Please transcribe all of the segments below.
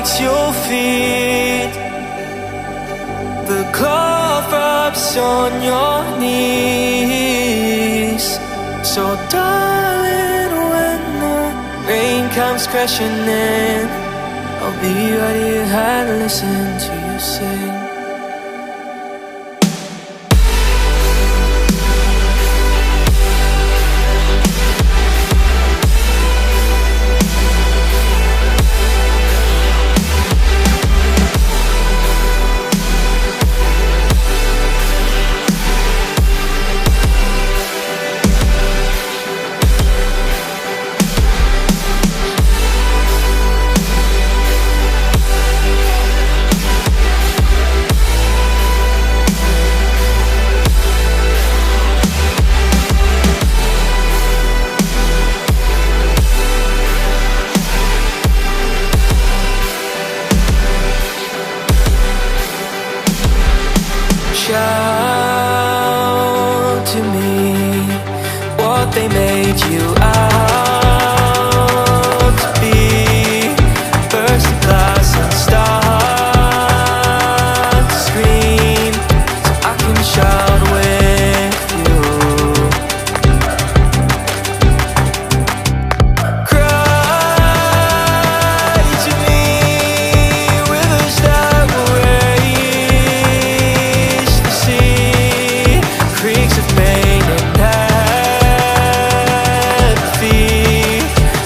spikes your feet. The cloth wraps on your knees. So darling, when the rain comes crashing in, I'll be right here and listen to you sing. Shout to me what they made you out to be. Burst the glass and start to scream, so I can shout with you. Cry to me with a stab away. Creeks of pain and apathy,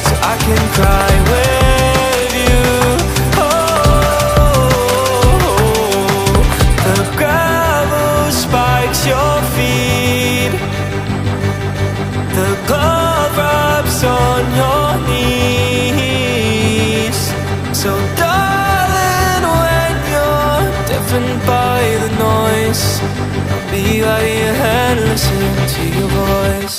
so I can cry with you. Oh, the gravel spikes your feet. The glove wraps on your knees. So darling, when you're deafened by the noise, I'll be right here and listen to your voice.